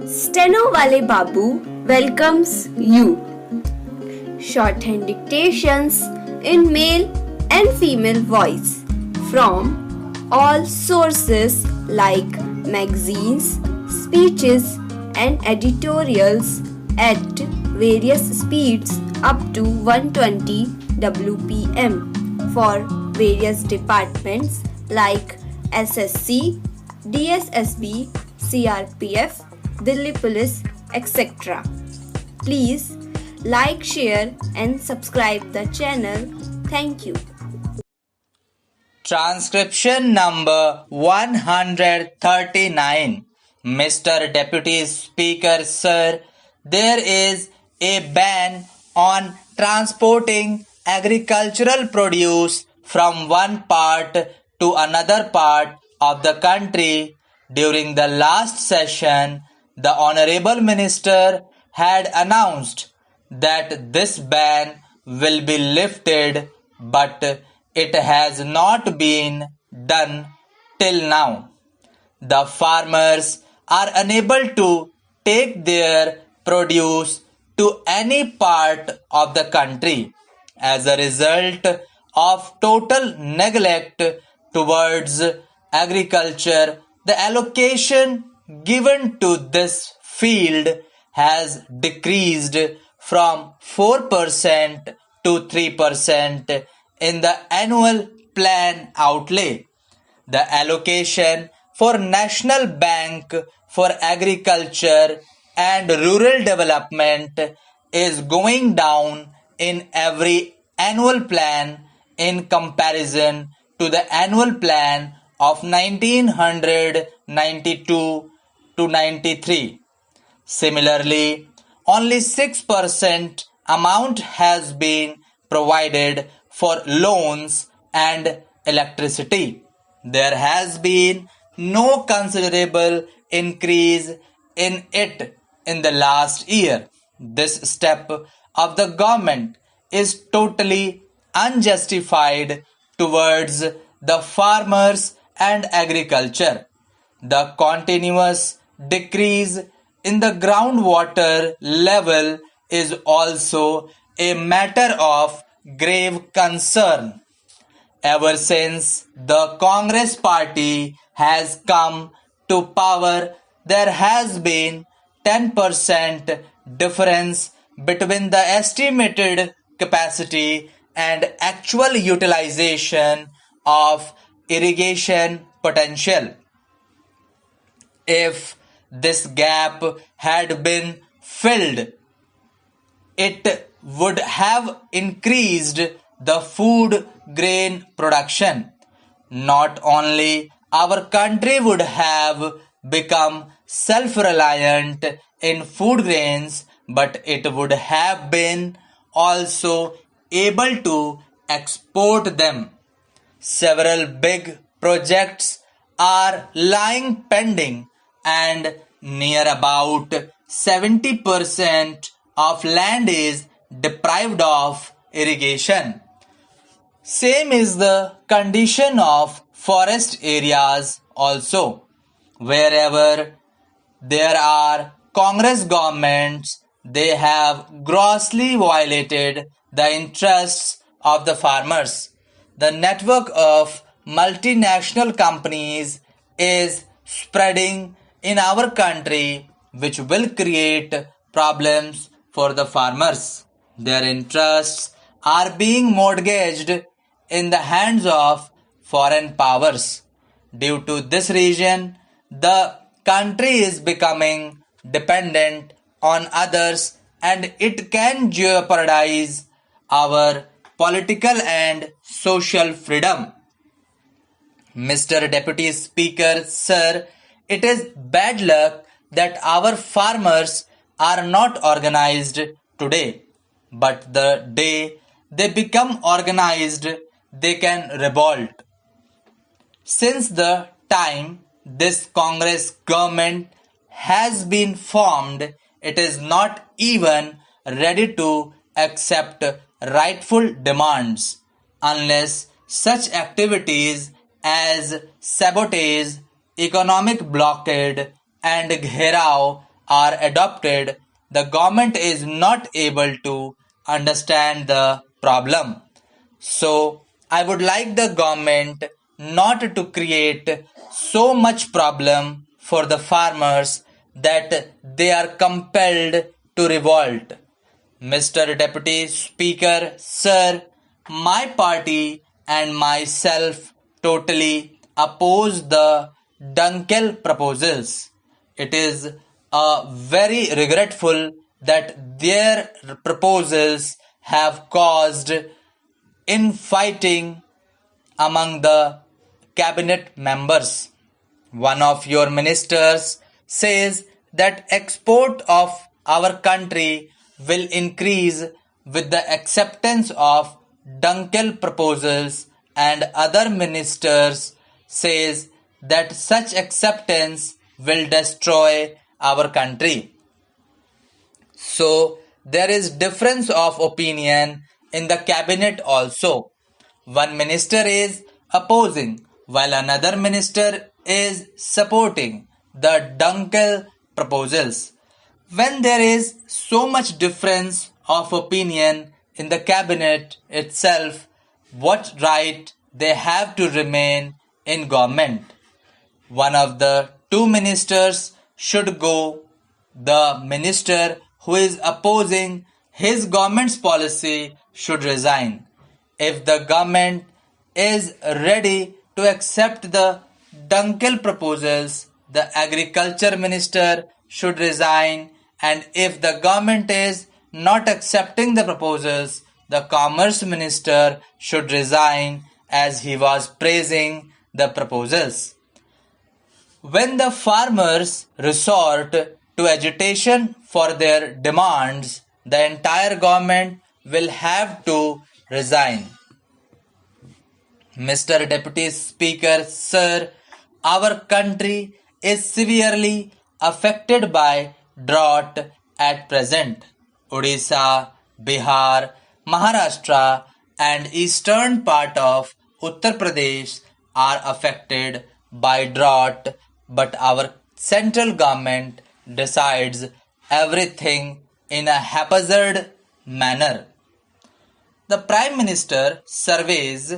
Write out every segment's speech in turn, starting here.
Stenowalebabu welcomes you. Shorthand Dictations in male and female voice from all sources like magazines, speeches and editorials at various speeds up to 120 WPM for various departments like SSC, DSSB, CRPF, Delhi Police, etc. Please like, share and subscribe the channel. Thank you. Transcription number 139. Mr. Deputy Speaker, Sir, there is a ban on transporting agricultural produce from one part to another part of the country. During the last session, the Honorable Minister had announced that this ban will be lifted, but it has not been done till now. The farmers are unable to take their produce to any part of the country. As a result of total neglect towards agriculture, the allocation given to this field has decreased from 4% to 3% in the annual plan outlay. The allocation for National Bank for Agriculture and Rural Development is going down in every annual plan in comparison to the annual plan of 1992 to 93. Similarly, only 6% amount has been provided for loans and electricity. There has been no considerable increase in it in the last year. This step of the government is totally unjustified towards the farmers and agriculture. The continuous decrease in the groundwater level is also a matter of grave concern. Ever since the Congress party has come to power, there has been 10% difference between the estimated capacity and actual utilization of irrigation potential. If this gap had been filled, it would have increased the food grain production. Not only our country would have become self-reliant in food grains, but it would have been also able to export them. Several big projects are lying pending, and near about 70% of land is deprived of irrigation. Same is the condition of forest areas also. Wherever there are Congress governments, they have grossly violated the interests of the farmers. The network of multinational companies is spreading in our country, which will create problems for the farmers. Their interests are being mortgaged in the hands of foreign powers. Due to this reason, the country is becoming dependent on others, and it can jeopardize our political and social freedom. Mr. Deputy Speaker, Sir, it is bad luck that our farmers are not organized today, but the day they become organized, they can revolt. Since the time this Congress government has been formed, it is not even ready to accept rightful demands unless such activities as sabotage, economic blockade and gherao are adopted, the government is not able to understand the problem. So, I would like the government not to create so much problem for the farmers that they are compelled to revolt. Mr. Deputy Speaker, Sir, my party and myself totally oppose the Dunkel proposals. It is very regretful that their proposals have caused infighting among the cabinet members. One of your ministers says that export of our country will increase with the acceptance of Dunkel proposals, and other ministers says that such acceptance will destroy our country. So there is difference of opinion in the cabinet also. One minister is opposing while another minister is supporting the Dunkel proposals. When there is so much difference of opinion in the cabinet itself, what right they have to remain in government? One of the two ministers should go. The minister who is opposing his government's policy should resign. If the government is ready to accept the Dunkel proposals, the agriculture minister should resign, and if the government is not accepting the proposals, the commerce minister should resign, as he was praising the proposals. When the farmers resort to agitation for their demands, the entire government will have to resign. Mr. Deputy Speaker, Sir, our country is severely affected by drought at present. Odisha, Bihar, Maharashtra and eastern part of Uttar Pradesh are affected by drought, but our central government decides everything in a haphazard manner. The Prime Minister surveys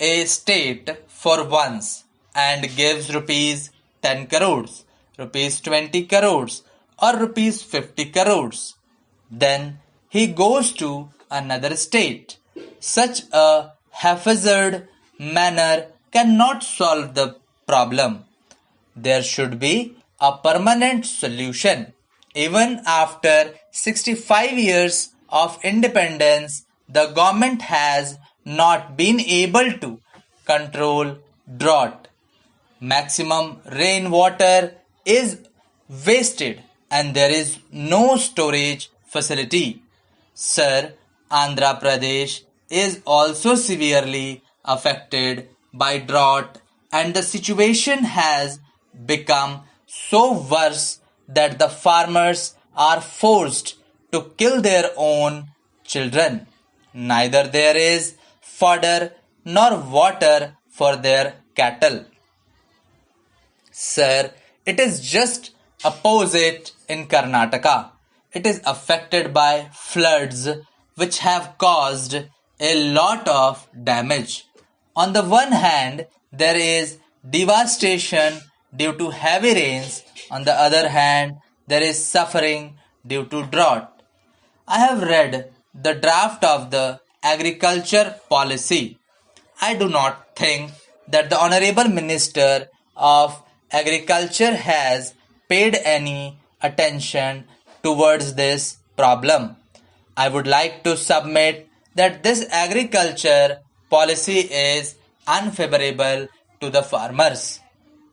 a state for once and gives rupees 10 crores, rupees 20 crores or rupees 50 crores. Then he goes to another state. Such a haphazard manner cannot solve the problem. There should be a permanent solution. Even after 65 years of independence, the government has not been able to control drought. Maximum rainwater is wasted and there is no storage facility. Sir, Andhra Pradesh is also severely affected by drought, and the situation has become so worse that the farmers are forced to kill their own children. Neither there is fodder nor water for their cattle. Sir, it is just opposite in Karnataka. It is affected by floods which have caused a lot of damage. On the one hand, there is devastation due to heavy rains. On the other hand, there is suffering due to drought. I have read the draft of the agriculture policy. I do not think that the Honorable Minister of Agriculture has paid any attention towards this problem. I would like to submit that this agriculture policy is unfavorable to the farmers.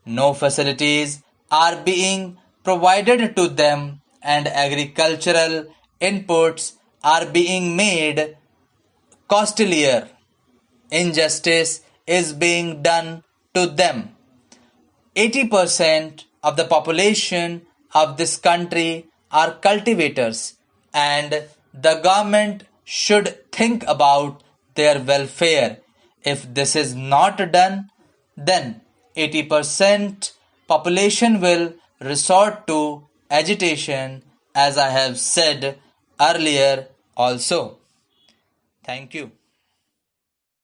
No facilities are being provided to them and agricultural inputs are being made costlier. Injustice is being done to them. 80% of the population of this country are cultivators, and the government should think about their welfare. If this is not done, then 80% population will resort to agitation, as I have said earlier also. Thank you.